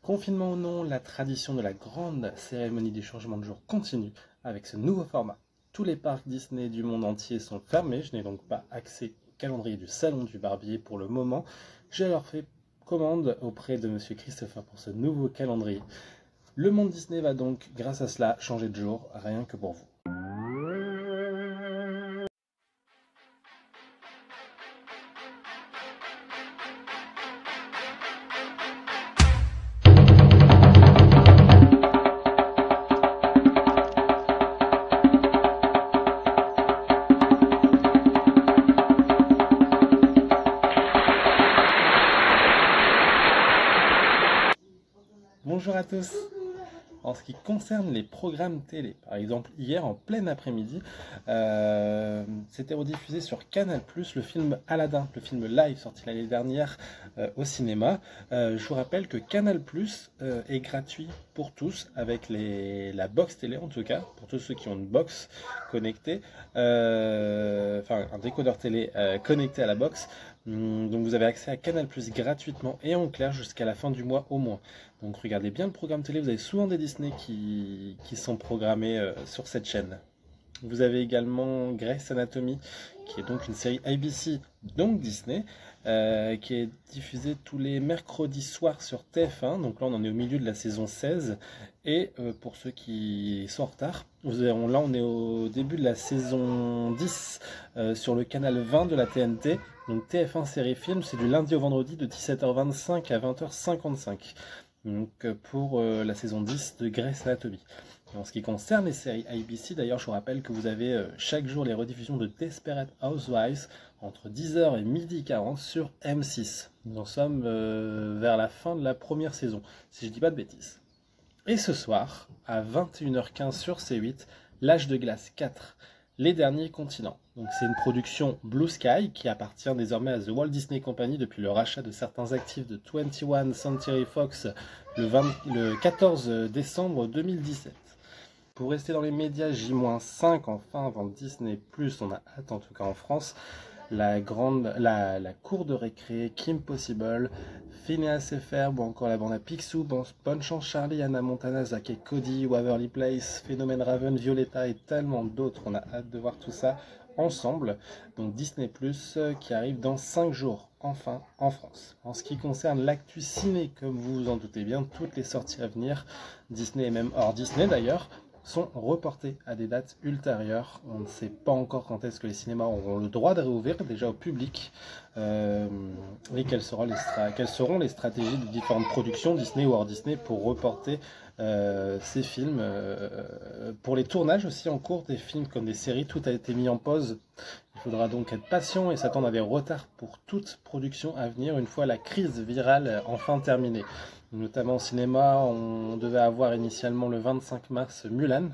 Confinement ou non, la tradition de la grande cérémonie du changement de jour continue avec ce nouveau format. Tous les parcs Disney du monde entier sont fermés, je n'ai donc pas accès au calendrier du salon du barbier pour le moment. J'ai alors fait commande auprès de Monsieur Christopher pour ce nouveau calendrier. Le monde Disney va donc, grâce à cela, changer de jour, rien que pour vous. Bonjour à tous. En ce qui concerne les programmes télé, par exemple, hier en plein après-midi, c'était rediffusé sur Canal+, le film Aladdin, le film live sorti l'année dernière au cinéma. Je vous rappelle que Canal+, est gratuit pour tous, avec la box télé en tout cas, pour tous ceux qui ont une box connectée, enfin un décodeur télé connecté à la box. Donc vous avez accès à Canal+ gratuitement et en clair jusqu'à la fin du mois au moins. Donc regardez bien le programme télé, vous avez souvent des Disney qui sont programmés sur cette chaîne. Vous avez également Grey's Anatomy, qui est donc une série ABC, donc Disney, qui est diffusée tous les mercredis soirs sur TF1. Donc là, on en est au milieu de la saison 16. Et pour ceux qui sont en retard, là, on est au début de la saison 10 sur le canal 20 de la TNT. Donc TF1 série film, c'est du lundi au vendredi de 17h25 à 20h55. Donc pour la saison 10 de Grey's Anatomy. Et en ce qui concerne les séries ABC, d'ailleurs, je vous rappelle que vous avez chaque jour les rediffusions de Desperate Housewives entre 10h et 12h40 sur M6. Nous en sommes vers la fin de la première saison, si je dis pas de bêtises. Et ce soir, à 21h15 sur C8, L'Âge de glace 4, Les Derniers Continents. Donc c'est une production Blue Sky qui appartient désormais à The Walt Disney Company depuis le rachat de certains actifs de 21 Century Fox le 14 décembre 2017. Pour rester dans les médias, J-5 enfin avant Disney+, on a hâte en tout cas en France, la cour de récré, Kim Possible, Phineas et Ferb ou encore la bande à Picsou, Bonne Chance Charlie, Hannah Montana, Zack et Cody, Waverly Place, Phénomène Raven, Violetta et tellement d'autres. On a hâte de voir tout ça ensemble. Donc Disney+, qui arrive dans 5 jours, enfin en France. En ce qui concerne l'actu ciné, comme vous vous en doutez bien, toutes les sorties à venir, Disney et même hors Disney d'ailleurs, sont reportés à des dates ultérieures. On ne sait pas encore quand est-ce que les cinémas auront le droit de réouvrir déjà au public et quelles seront les stratégies de différentes productions Disney ou hors Disney pour reporter ces films. Pour les tournages aussi en cours des films comme des séries, tout a été mis en pause. Il faudra donc être patient et s'attendre à des retards pour toute production à venir une fois la crise virale enfin terminée. Notamment au cinéma, on devait avoir initialement le 25 mars Mulan.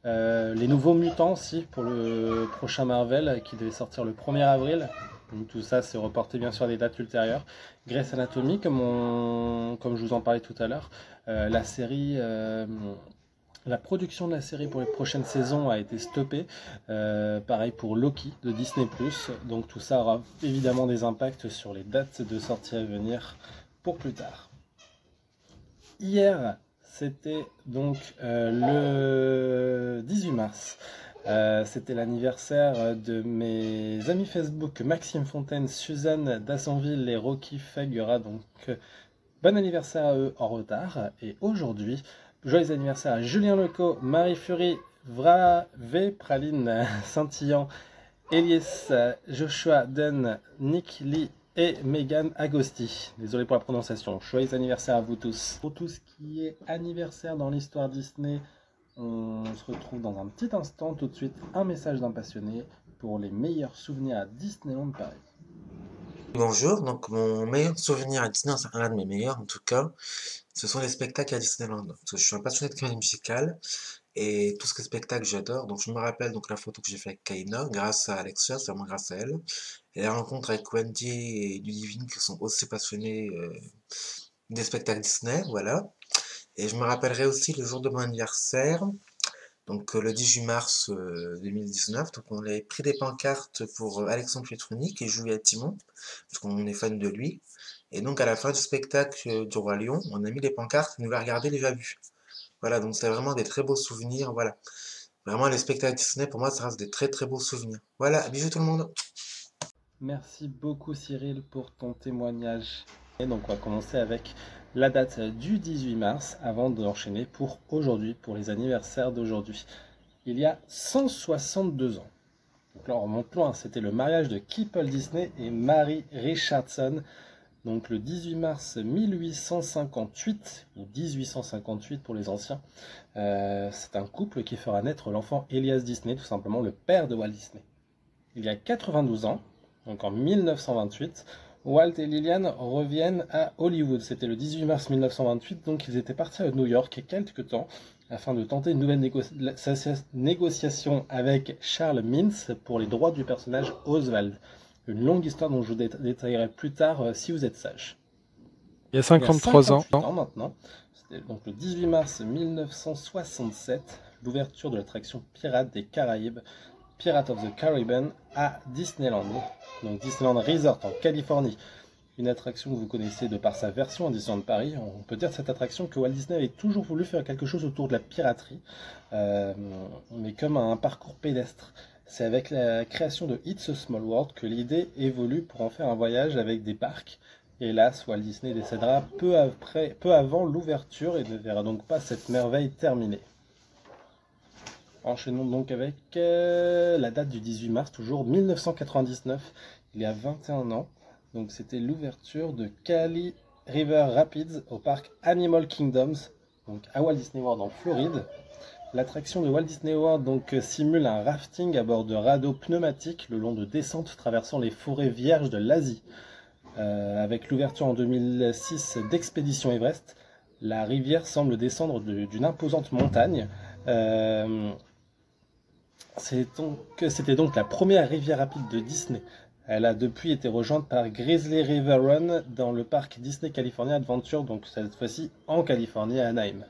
Les Nouveaux Mutants aussi pour le prochain Marvel qui devait sortir le 1er avril. Donc tout ça c'est reporté bien sûr à des dates ultérieures. Grey's Anatomy comme je vous en parlais tout à l'heure. La production de la série pour les prochaines saisons a été stoppée. Pareil pour Loki de Disney+. Donc tout ça aura évidemment des impacts sur les dates de sortie à venir pour plus tard. Hier, c'était donc le 18 mars. C'était l'anniversaire de mes amis Facebook Maxime Fontaine, Suzanne Dassonville et Rocky Fagura. Donc, bon anniversaire à eux en retard. Et aujourd'hui, joyeux anniversaire à Julien Leco, Marie Fury, V Praline, Saint-Illan, Elias, Joshua Dunn, Nick Lee et Megan Agosti. Désolé pour la prononciation. Joyeux anniversaire à vous tous. Pour tout ce qui est anniversaire dans l'histoire Disney, on se retrouve dans un petit instant. Tout de suite, un message d'un passionné pour les meilleurs souvenirs à Disneyland Paris. Bonjour, donc mon meilleur souvenir à Disneyland, c'est un de mes meilleurs en tout cas, ce sont les spectacles à Disneyland. Parce que je suis un passionné de comédie musicale et tout ce qui est spectacle j'adore. Donc je me rappelle donc la photo que j'ai fait avec Kaina grâce à Alexia, c'est vraiment grâce à elle. Et la rencontre avec Wendy et Ludivine qui sont aussi passionnés des spectacles Disney, voilà. Et je me rappellerai aussi le jour de mon anniversaire, donc le 18 mars 2019, donc on avait pris des pancartes pour Alexandre Pietroni qui jouait à Timon, parce qu'on est fan de lui. Et donc, à la fin du spectacle du Roi Lion, on a mis les pancartes, nous la regarder déjà vu. Voilà, donc c'est vraiment des très beaux souvenirs. Voilà. Vraiment, les spectacles Disney, pour moi, ça reste des très très beaux souvenirs. Voilà, bisous tout le monde. Merci beaucoup Cyril pour ton témoignage. Et donc on va commencer avec la date du 18 mars avant d'enchaîner pour aujourd'hui, pour les anniversaires d'aujourd'hui. Il y a 162 ans. Donc là on remonte loin, c'était le mariage de Keppel Disney et Mary Richardson. Donc le 18 mars 1858, ou 1858 pour les anciens, c'est un couple qui fera naître l'enfant Elias Disney, tout simplement le père de Walt Disney. Il y a 92 ans, donc en 1928, Walt et Lillian reviennent à Hollywood. C'était le 18 mars 1928, donc ils étaient partis à New York quelques temps afin de tenter une nouvelle négociation avec Charles Mintz pour les droits du personnage Oswald. Une longue histoire dont je vous détaillerai plus tard si vous êtes sage. Il y a 53 ans. Maintenant, c'était donc le 18 mars 1967, l'ouverture de l'attraction Pirates des Caraïbes, Pirates of the Caribbean à Disneyland, donc Disneyland Resort en Californie. Une attraction que vous connaissez de par sa version à Disneyland Paris. On peut dire de cette attraction que Walt Disney avait toujours voulu faire quelque chose autour de la piraterie, mais comme un parcours pédestre. C'est avec la création de It's a Small World que l'idée évolue pour en faire un voyage avec des parcs. Hélas, Walt Disney décédera peu avant l'ouverture et ne verra donc pas cette merveille terminée. Enchaînons donc avec la date du 18 mars, toujours 1999, il y a 21 ans. Donc c'était l'ouverture de Kali River Rapids au parc Animal Kingdoms, donc à Walt Disney World en Floride. L'attraction de Walt Disney World donc simule un rafting à bord de radeaux pneumatiques le long de descentes traversant les forêts vierges de l'Asie. Avec l'ouverture en 2006 d'Expédition Everest, la rivière semble descendre d'une imposante montagne. C'était donc la première rivière rapide de Disney. Elle a depuis été rejointe par Grizzly River Run dans le parc Disney California Adventure, donc cette fois-ci en Californie à Anaheim.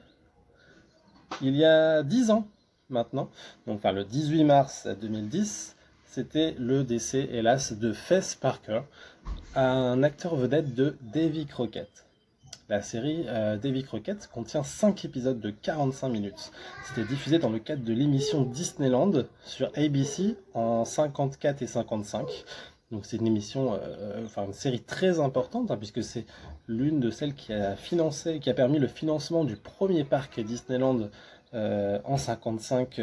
Il y a 10 ans maintenant, donc le 18 mars 2010, c'était le décès, hélas, de Fess Parker, un acteur vedette de Davy Crockett. La série Davy Crockett contient 5 épisodes de 45 minutes. C'était diffusé dans le cadre de l'émission Disneyland sur ABC en 54 et 55. Donc c'est une émission, une série très importante, puisque c'est l'une de celles qui a permis le financement du premier parc Disneyland en 55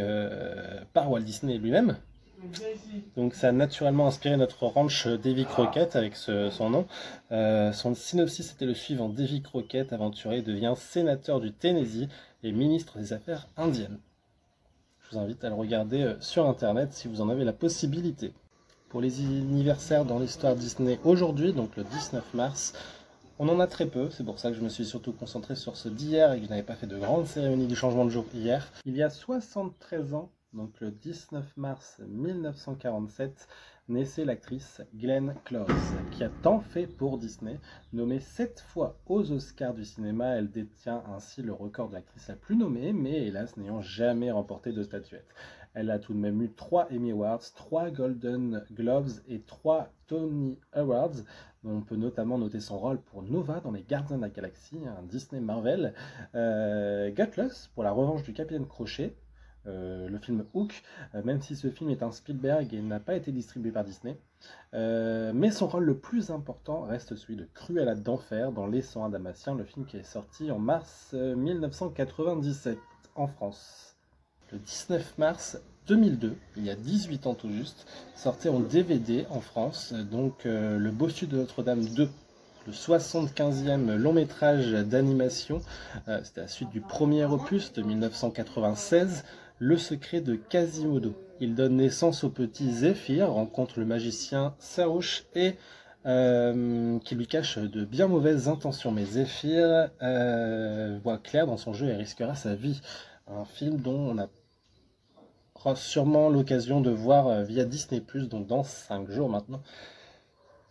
par Walt Disney lui-même. Donc ça a naturellement inspiré notre ranch Davy Crockett avec son nom. Son synopsis était le suivant: Davy Crockett, aventurier, devient sénateur du Tennessee et ministre des Affaires indiennes. Je vous invite à le regarder sur internet si vous en avez la possibilité. Pour les anniversaires dans l'histoire Disney aujourd'hui, donc le 19 mars, on en a très peu, c'est pour ça que je me suis surtout concentré sur ceux d'hier et que je n'avais pas fait de grande cérémonie du changement de jour hier. Il y a 73 ans, donc le 19 mars 1947, naissait l'actrice Glenn Close, qui a tant fait pour Disney. Nommée 7 fois aux Oscars du cinéma, elle détient ainsi le record de l'actrice la plus nommée, mais hélas n'ayant jamais remporté de statuette. Elle a tout de même eu 3 Emmy Awards, 3 Golden Globes et 3 Tony Awards. On peut notamment noter son rôle pour Nova dans Les Gardiens de la Galaxie, un Disney Marvel, Gutless pour La Revanche du Capitaine Crochet, le film Hook, même si ce film est un Spielberg et n'a pas été distribué par Disney. Mais son rôle le plus important reste celui de Cruella d'Enfer dans Les 101 Dalmatiens, le film qui est sorti en mars 1997 en France. Le 19 mars 2002, il y a 18 ans tout juste, sortait en DVD en France, donc Le Bossu de Notre-Dame 2, le 75e long métrage d'animation. C'était la suite du premier opus de 1996, Le Secret de Quasimodo. Il donne naissance au petit Zéphyr, rencontre le magicien Sarouche et qui lui cache de bien mauvaises intentions. Mais Zéphyr voit clair dans son jeu et risquera sa vie. Un film dont on aura sûrement l'occasion de voir via Disney+, donc dans 5 jours maintenant.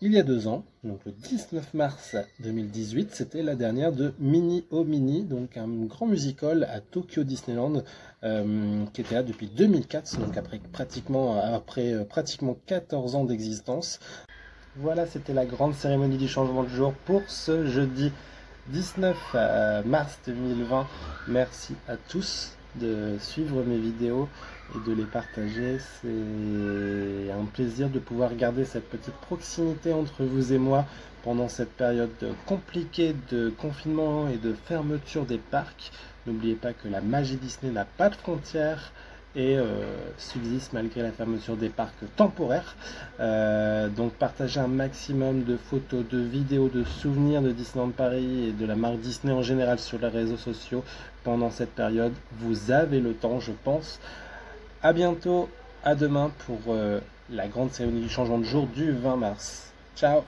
Il y a 2 ans, donc le 19 mars 2018, c'était la dernière de Mini Oh Mini, donc un grand musical à Tokyo Disneyland qui était là depuis 2004, donc après pratiquement 14 ans d'existence. Voilà, c'était la grande cérémonie du changement de jour pour ce jeudi 19 mars 2020. Merci à tous de suivre mes vidéos et de les partager. C'est un plaisir de pouvoir garder cette petite proximité entre vous et moi pendant cette période compliquée de confinement et de fermeture des parcs. N'oubliez pas que la magie Disney n'a pas de frontières et subsiste malgré la fermeture des parcs temporaires. Donc partagez un maximum de photos, de vidéos, de souvenirs de Disneyland Paris et de la marque Disney en général sur les réseaux sociaux pendant cette période. Vous avez le temps, je pense. À bientôt, à demain pour la grande cérémonie du changement de jour du 20 mars. Ciao!